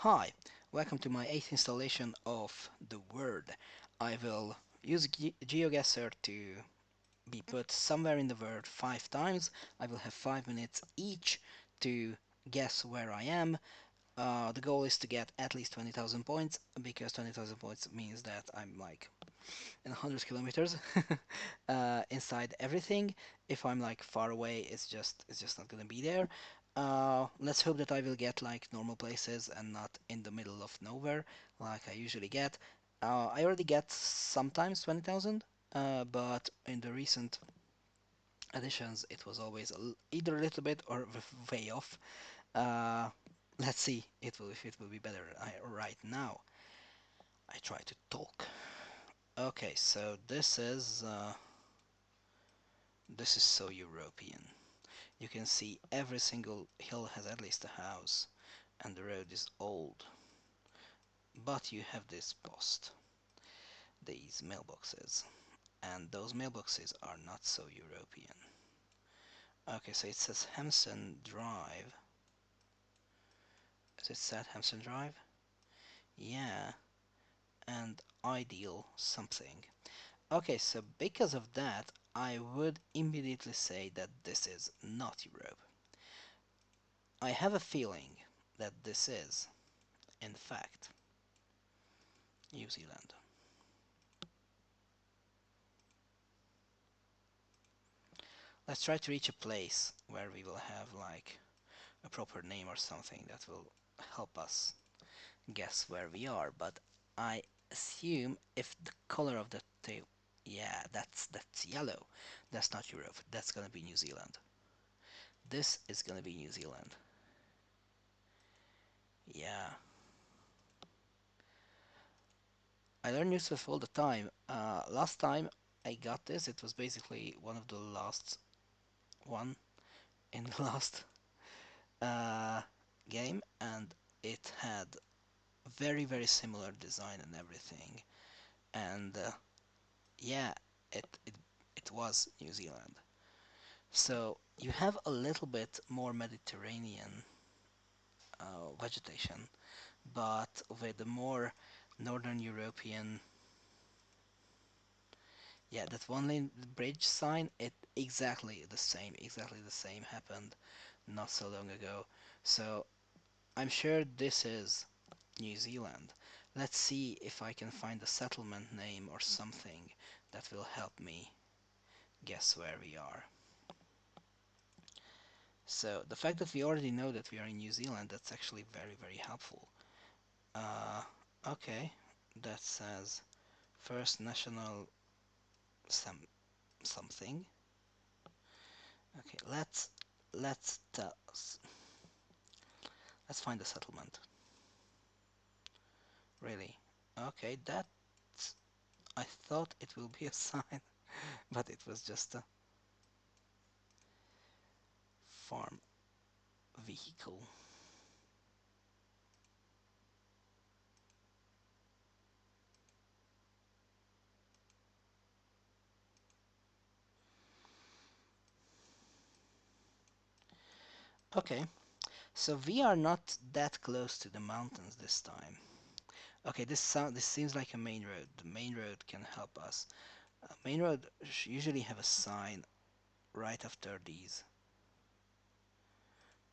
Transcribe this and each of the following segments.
Hi, welcome to my 8th installation of the Word. I will use GeoGuessr to be put somewhere in the Word 5 times. I will have 5 minutes each to guess where I am. The goal is to get at least 20,000 points because 20,000 points means that I'm like in 100 kilometers inside everything. If I'm like far away, it's just not gonna be there. Let's hope that I will get like normal places and not in the middle of nowhere like I usually get. I already get sometimes 20,000, but in the recent editions it was always either a little bit or way off. Uh, let's see if it will be better right now. I try to talk. Okay, so this is so European. You can see every single hill has at least a house, and the road is old. But you have this post, these mailboxes, and those mailboxes are not so European. Okay, so it says Hampson Drive. Is it said Hampson Drive? Yeah, and ideal something. Okay, so because of that, I would immediately say that this is not Europe. I have a feeling that this is, in fact, New Zealand. Let's try to reach a place where we will have like a proper name or something that will help us guess where we are. But I assume if the color of the tail, yeah, that's yellow. That's not Europe. That's gonna be New Zealand. This is gonna be New Zealand. Yeah, I learn new stuff all the time. Last time I got this, it was basically one of the last one in the last uh, game, and it had very similar design and everything. And yeah, it, it it was New Zealand. So you have a little bit more Mediterranean vegetation, but with the more Northern European. Yeah, that one lane bridge sign, exactly the same happened not so long ago. So I'm sure this is New Zealand. Let's see if I can find a settlement name or something that will help me guess where we are. So the fact that we already know that we are in New Zealand, that's actually very helpful. Uh, okay, that says First National some something. Okay, let's tell, let's find a settlement. Really? Okay, that I thought it will be a sign, but it was just a farm vehicle. Okay, so we are not that close to the mountains this time. Okay, this seems like a main road. The main road can help us. Main road usually have a sign right after these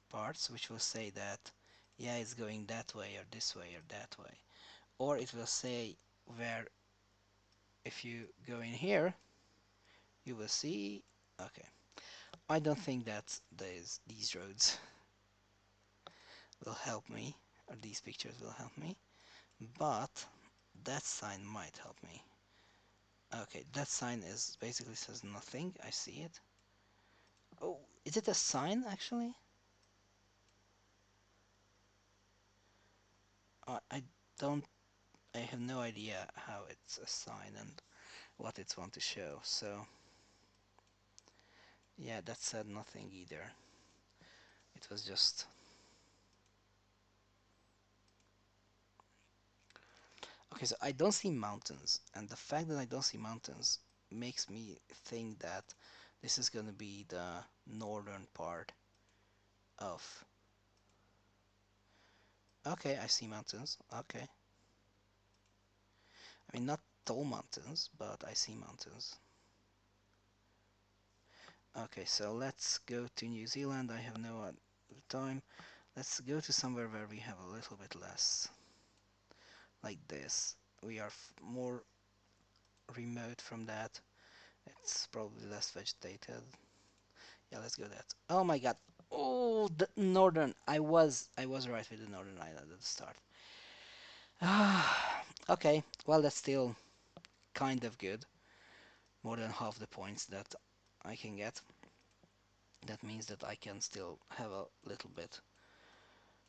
parts, which will say that yeah, it's going that way or this way or that way, or it will say where if you go in here, you will see. Okay, I don't think that these roads will help me, or these pictures will help me, but that sign might help me. Okay, that sign is basically says nothing. I see it. Oh, is it a sign actually? I don't. I have no idea how it's a sign and what it's want to show. So yeah, that said nothing either. It was just okay. So I don't see mountains, and the fact that I don't see mountains makes me think that this is gonna be the northern part of Okay, I see mountains. Okay. I mean, not tall mountains, but I see mountains. Okay, so let's go to New Zealand. I have no time. Let's go to somewhere where we have a little bit less. Like this. We are more remote from that. It's probably less vegetated. Yeah, let's go that. Oh my god. Oh, the northern. I was right with the northern island at the start. Okay, well that's still kind of good. More than half the points that I can get. That means that I can still have a little bit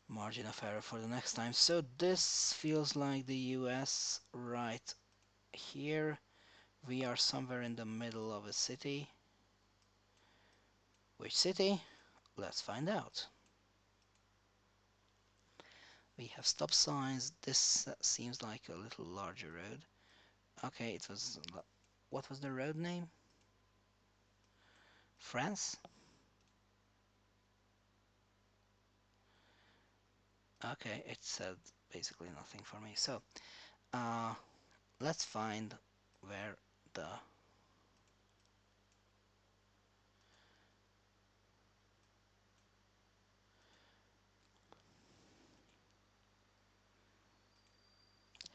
margin of error for the next time. So this feels like the US right here. We are somewhere in the middle of a city. Which city? Let's find out. We have stop signs. This seems like a little larger road. Okay, it was... What was the road name? France? Okay, it said basically nothing for me. So, uh, let's find where the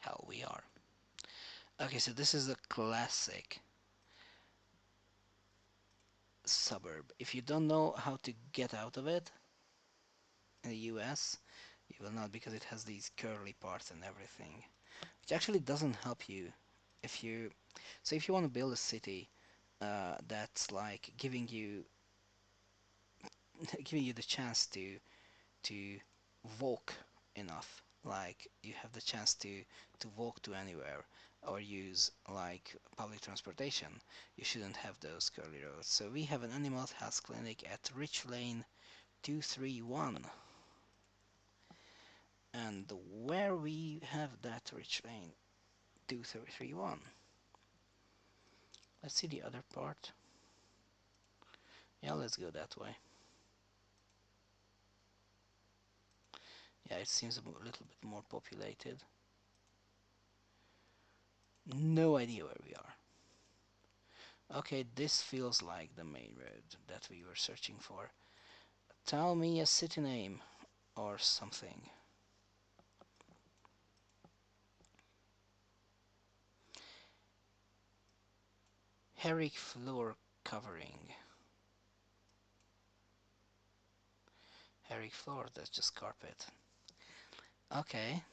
hell we are. Okay, so this is a classic suburb. If you don't know how to get out of it in the US, you will not, because it has these curly parts and everything, which actually doesn't help you if you... So if you want to build a city that's like giving you giving you the chance to walk enough, like you have the chance to walk to anywhere or use like public transportation, you shouldn't have those curly roads. So we have an animal health clinic at Rich Lane 231, and where we have that Rich Lane 231, let's see the other part. Yeah, let's go that way. Yeah, it seems a little bit more populated. No idea where we are. Okay, this feels like the main road that we were searching for. Tell me a city name or something. Herrick floor covering. Herrick floor, that's just carpet. Okay.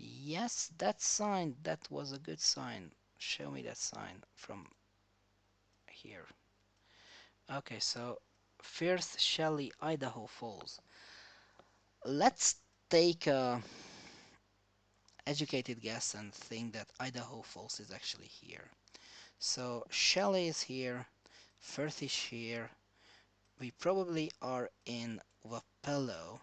Yes, that sign, that was a good sign. Show me that sign from here. Okay, so Firth Shelley, Idaho Falls. Let's take a educated guess and think that Idaho Falls is actually here. So Shelley is here, Firth is here. We probably are in Wapello.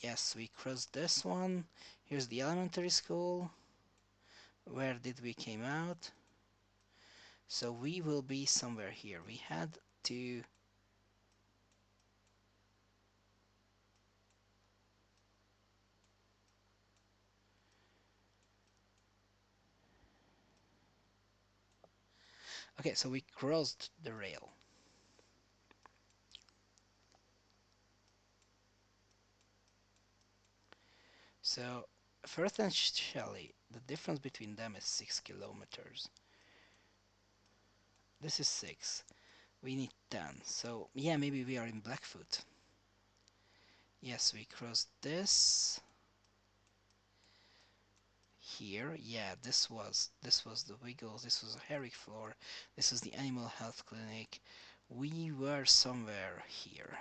Yes, we crossed this one. Here's the elementary school. Where did we came out? So we will be somewhere here. We had to... Okay, so we crossed the rail. So Firth and Shelley, the difference between them is 6 kilometers. This is 6. We need 10. So yeah, maybe we are in Blackfoot. Yes, we crossed this here. Yeah, this was the Wiggles. This was a Herrick floor. This was the animal health clinic. We were somewhere here.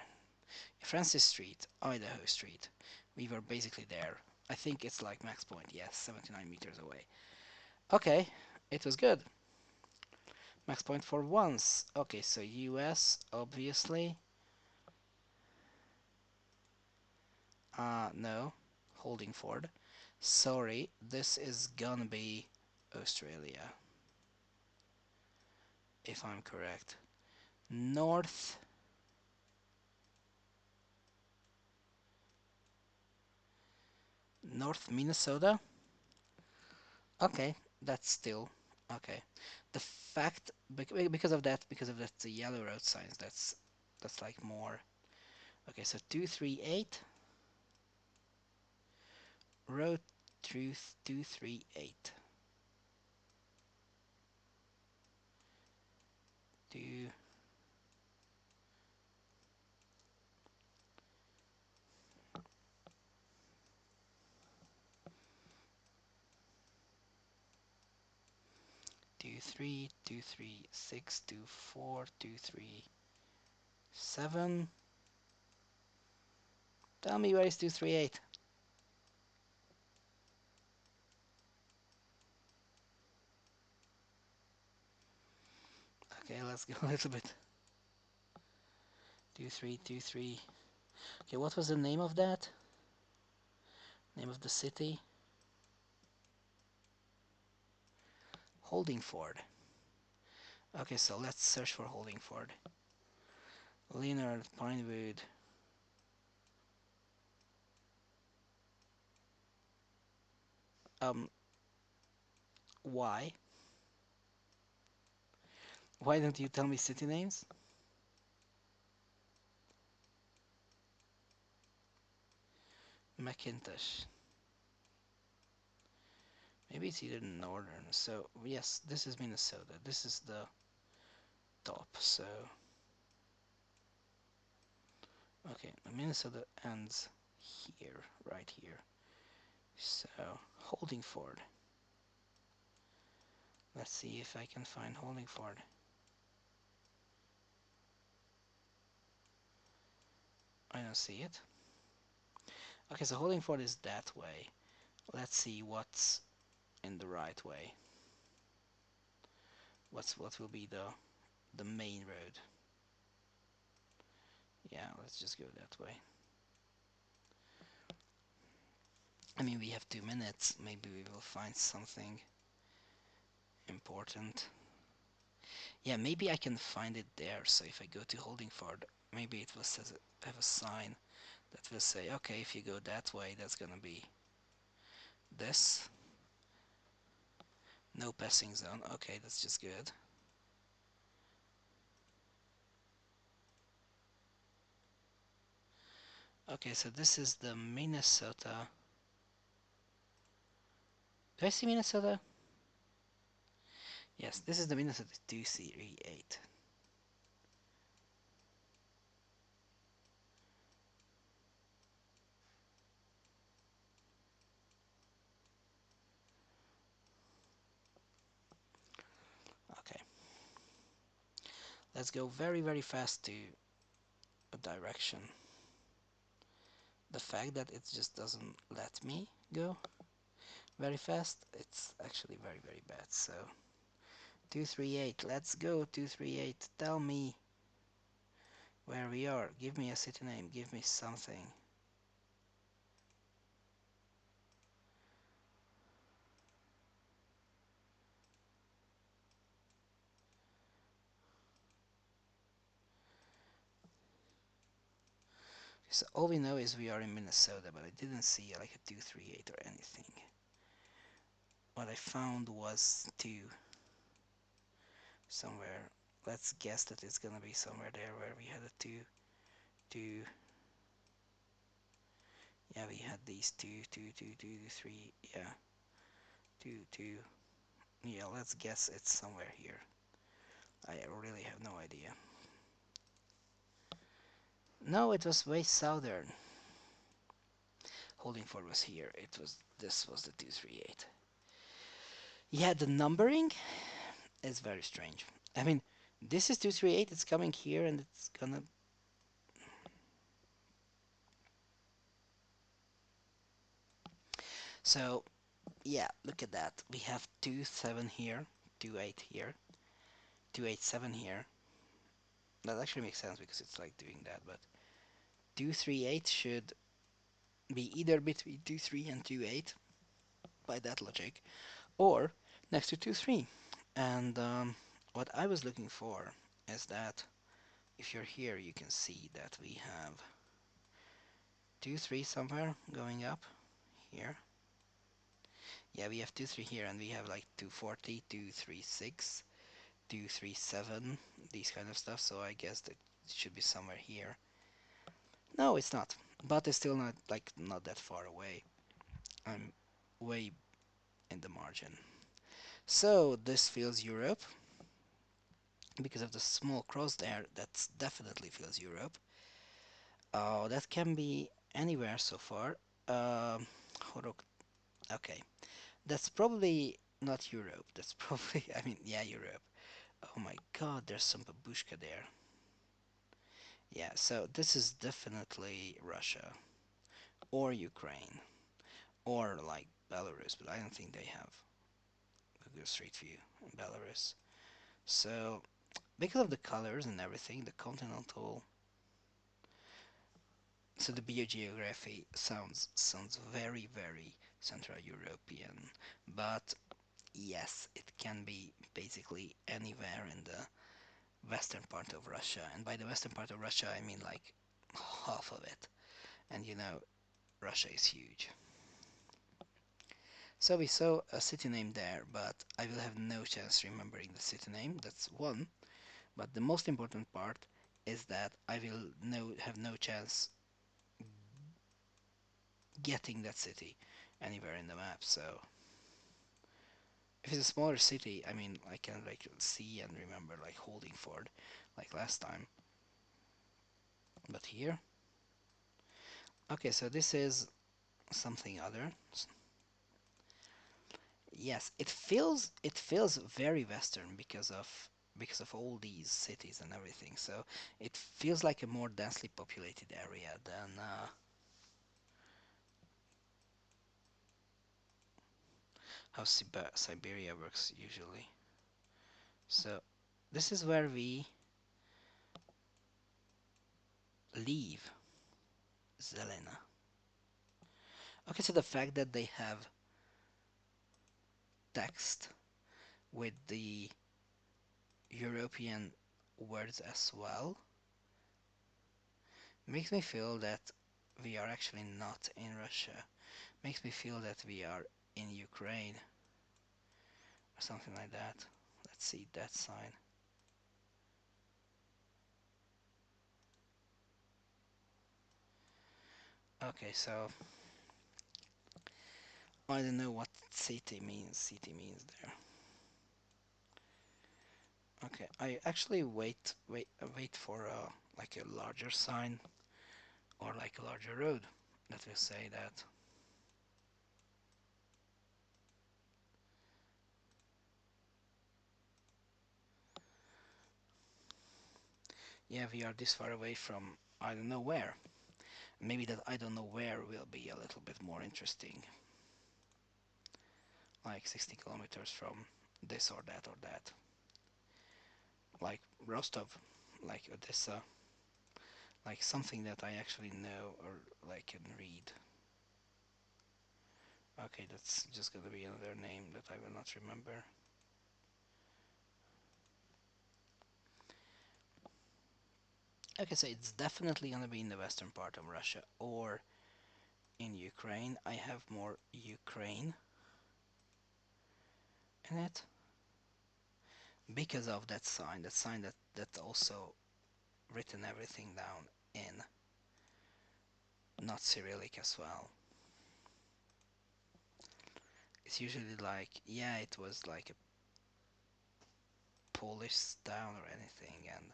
Francis Street, Idaho Street. We were basically there. I think it's like max point. Yes, 79 meters away. Okay, it was good. Max point for once. Okay, so US obviously. No, Holdingford. Sorry, this is gonna be Australia, if I'm correct. North North Minnesota. Okay, that's still okay. The fact because of that the yellow road signs that's like more. Okay, so 238 road truth 238 2 23 236 24 237. Tell me where is 238. Okay, let's go a little bit. 2323. Okay, what was the name of that? Name of the city? Holdingford. Okay, so let's search for Holdingford. Leonard, Pinewood. Um, why? Why don't you tell me city names? McIntosh. Maybe it's either northern. So yes, this is Minnesota. This is the top. So okay, Minnesota ends here, right here. So Holdingford. Let's see if I can find Holdingford. I don't see it. Okay, so Holdingford is that way. Let's see what's in the right way. What will be the main road? Yeah, let's just go that way. I mean, we have 2 minutes. Maybe we will find something important. Yeah, maybe I can find it there. So if I go to Holdingford, maybe it will have a sign that will say, okay, if you go that way, that's gonna be this. No passing zone. Okay, that's just good. Okay, so this is the Minnesota. Do I see Minnesota? Yes, this is the Minnesota 238. Okay, let's go very, very fast to a direction. The fact that it just doesn't let me go very fast, it's actually very, very bad. So 238, let's go 238. Tell me where we are. Give me a city name, give me something. So all we know is we are in Minnesota, but I didn't see like a 238 or anything. What I found was 2 somewhere. Let's guess that it's gonna be somewhere there where we had a 2, 2. Yeah, we had these 2, 2, 2, 2, 3. Yeah, 2, 2. Yeah, let's guess it's somewhere here. I really have no idea. No, it was way southern. Holdingford was here. This was the 238. Yeah, the numbering is very strange. I mean, this is 238. It's coming here, and it's gonna. So yeah, look at that. We have 27 here, 28 here, 287 here. That actually makes sense because it's like doing that, but 238 should be either between 23 and 28 by that logic, or next to 23. And what I was looking for is that if you're here, you can see that we have 23 somewhere going up here. Yeah, we have 2, 3 here, and we have like 240, 236, 237, these kind of stuff. So I guess that it should be somewhere here. No, it's not. But it's still not like not that far away. I'm way in the margin. So this feels Europe because of the small cross there. That's definitely feels Europe. Oh, that can be anywhere so far. Um, okay, that's probably not Europe. That's probably, I mean, yeah, Europe. Oh my God, there's some babushka there. Yeah, so this is definitely Russia or Ukraine or like Belarus, but I don't think they have a good street view in Belarus. So because of the colors and everything, the continental, so the biogeography sounds very Central European, but yes, it can be basically anywhere in the western part of Russia, and by the western part of Russia, I mean like half of it. And you know, Russia is huge. So we saw a city name there, but I will have no chance remembering the city name. That's one. But the most important part is that I will have no chance getting that city anywhere in the map. So if it's a smaller city, I mean, I can like see and remember like Holdingford, like last time. But here, okay, so this is something other. Yes, it feels very Western because of all these cities and everything. So it feels like a more densely populated area than how Siberia works usually. So this is where we leave Zelena. Okay, so the fact that they have text with the European words as well makes me feel that we are actually not in Russia. Makes me feel that we are in Ukraine or something like that. Let's see that sign. Okay, so I don't know what city means. City means there. Okay, I actually wait for like a larger sign or like a larger road that will say that. Yeah, we are this far away from I don't know where. Maybe that I don't know where will be a little bit more interesting. Like 60 kilometers from this or that or that. Like Rostov, like Odessa, like something that I actually know or like can read. Okay, that's just gonna be another name that I will not remember. Okay, so it's definitely gonna be in the western part of Russia or in Ukraine. I have more Ukraine in it because of that sign that also written everything down in not Cyrillic as well. It's usually like, yeah, it was like a Polish town or anything, and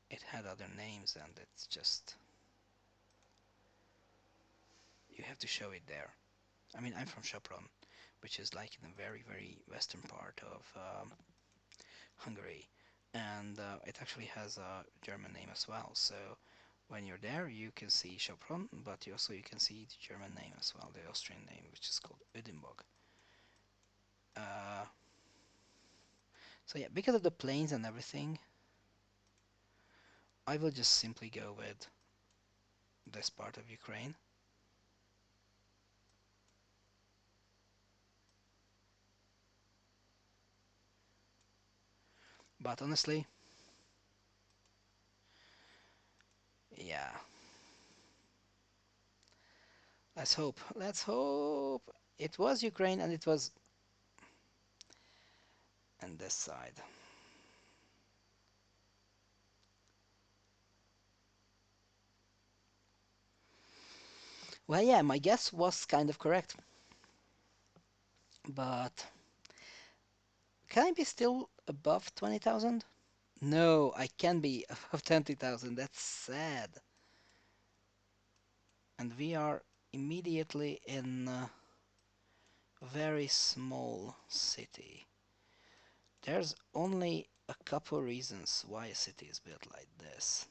it had other names, and it's just you have to show it there. I mean, I'm from Sopron, which is like in the very western part of Hungary, and it actually has a German name as well. So when you're there, you can see Sopron, but you can see the German name as well, the Austrian name, which is called Ödenburg. Uh, so yeah, because of the plains and everything, I will just simply go with this part of Ukraine. But honestly, yeah, Let's hope. Let's hope. It was Ukraine and it was on this side. Well, yeah, my guess was kind of correct. But can I be still above 20,000? No, I can be above 20,000. That's sad. And we are immediately in a very small city. There's only a couple reasons why a city is built like this.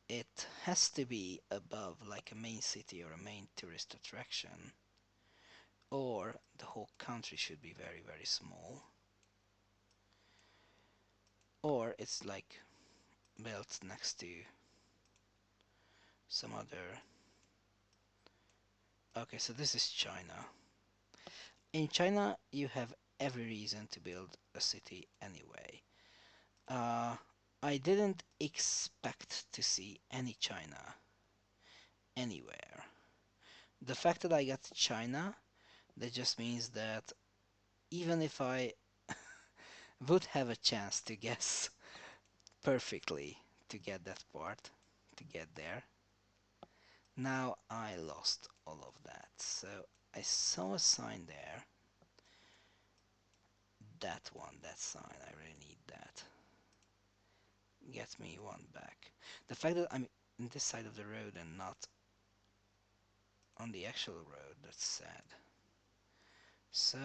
It has to be above like a main city or a main tourist attraction, or the whole country should be very, very small, or it's like built next to some other. Okay, so this is China. In China, you have every reason to build a city anyway. Uh, I didn't expect to see any China anywhere. The fact that I got China, that just means that even if I would have a chance to guess perfectly to get that part, to get there, now I lost all of that. So I saw a sign there. That one, that sign, I really need that. Get me one back. The fact that I'm in this side of the road and not on the actual road, that's sad. So,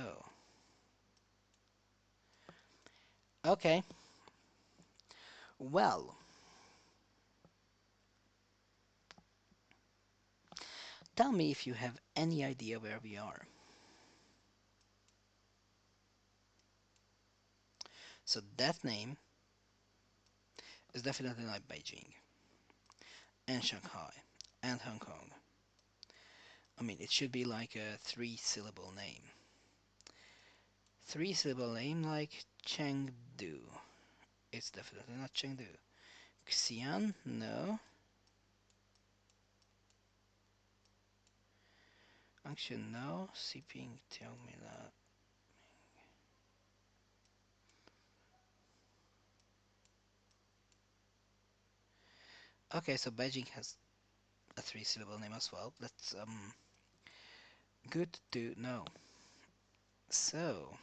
okay. Well, tell me if you have any idea where we are. So that name is definitely not Beijing and Shanghai and Hong Kong. I mean, it should be like a three-syllable name. Three-syllable name like Chengdu. It's definitely not Chengdu. Xi'an? No. Actually, no. Siping, Tiangmila. Okay, so Beijing has a three-syllable name as well. That's good to know. So,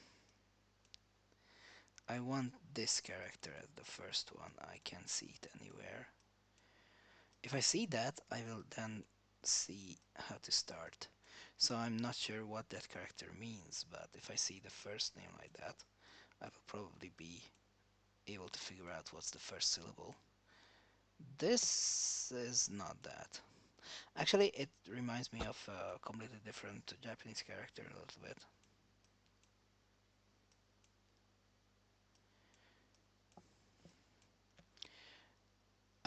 I want this character as the first one. I can't see it anywhere. If I see that, I will then see how to start. So I'm not sure what that character means, but if I see the first name like that, I will probably be able to figure out what's the first syllable. This is not that. Actually, it reminds me of a completely different Japanese character a little bit.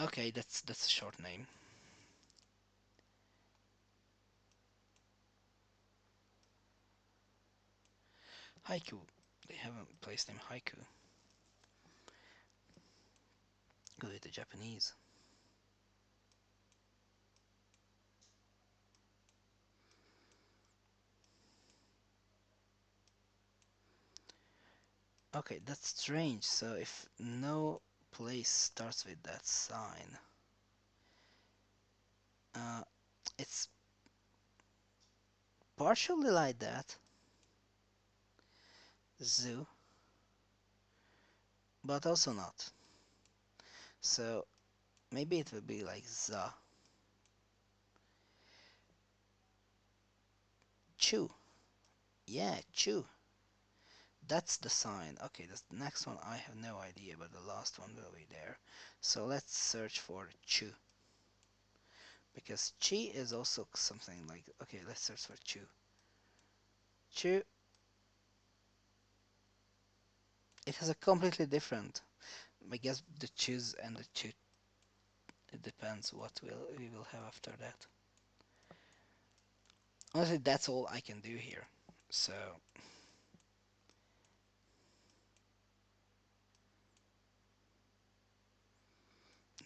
Okay, that's a short name. Haiku. They have a place named Haiku. Go with the Japanese. Okay, that's strange. So if no place starts with that sign, uh, it's partially like that, zoo, but also not. So maybe it will be like za, chu. Yeah, chu. That's the sign. Okay, the next one I have no idea, but the last one will be there. So let's search for chu. Because chi is also something like. Okay, let's search for chu. Chu. It has a completely different. I guess the chus and the chu. It depends what we will have after that. Honestly, that's all I can do here. So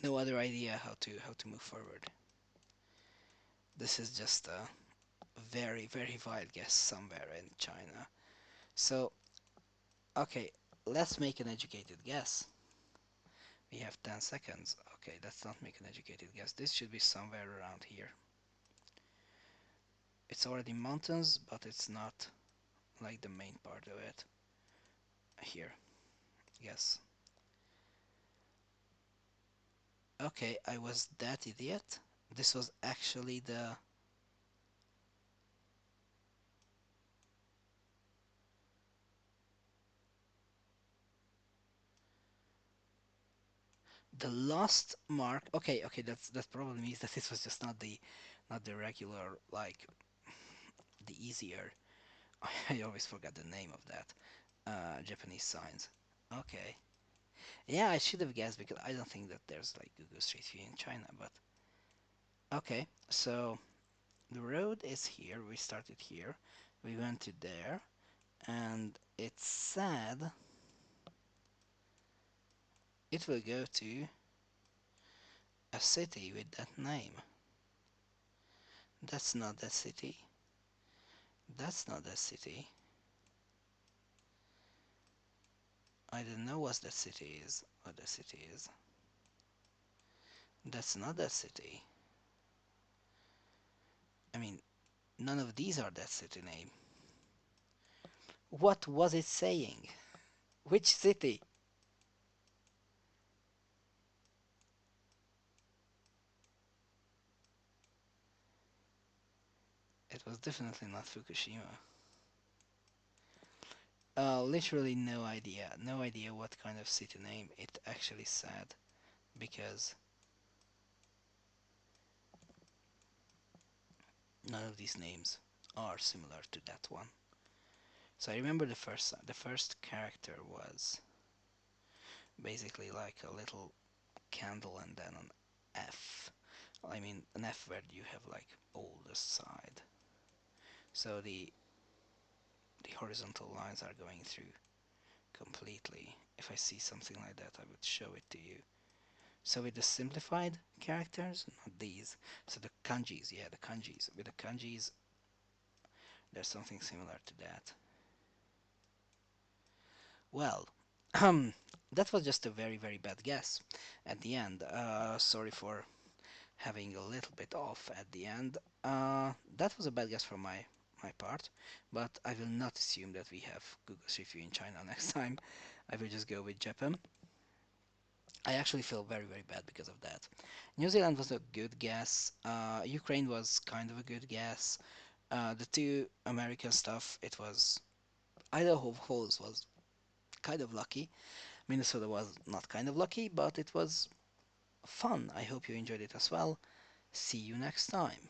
no other idea how to move forward. This is just a very, very wild guess somewhere in China. So, okay, let's make an educated guess. We have 10 seconds. Okay, let's not make an educated guess. This should be somewhere around here. It's already mountains, but it's not like the main part of it. Here, yes. Okay, I was that idiot. This was actually the last mark. Okay, okay, that probably means that this was just not the regular, like the easier. I always forget the name of that Japanese signs. Okay. Yeah, I should have guessed because I don't think that there's like Google Street View in China, but okay. So the road is here. We started here. We went to there, and it said it will go to a city with that name. That's not that city. That's not that city. I don't know what that city is. What that city is. That's not that city. I mean, none of these are that city name. What was it saying? Which city? It was definitely not Fukushima. Literally no idea. No idea what kind of city name it actually said because none of these names are similar to that one. So I remember the first character was basically like a little candle and then an F. I mean an F where you have like oldest side. So the horizontal lines are going through completely. If I see something like that, I would show it to you. So with the simplified characters, not these. So the kanjis, yeah, the kanjis. With the kanjis, there's something similar to that. Well, that was just a very, very bad guess at the end. Sorry for having a little bit off at the end. That was a bad guess from my part, but I will not assume that we have Google Street View in China next time. I will just go with Japan. I actually feel very, very bad because of that. New Zealand was a good guess. Ukraine was kind of a good guess. The two American stuff, it was Idaho Falls was kind of lucky. Minnesota was not kind of lucky, but it was fun. I hope you enjoyed it as well. See you next time.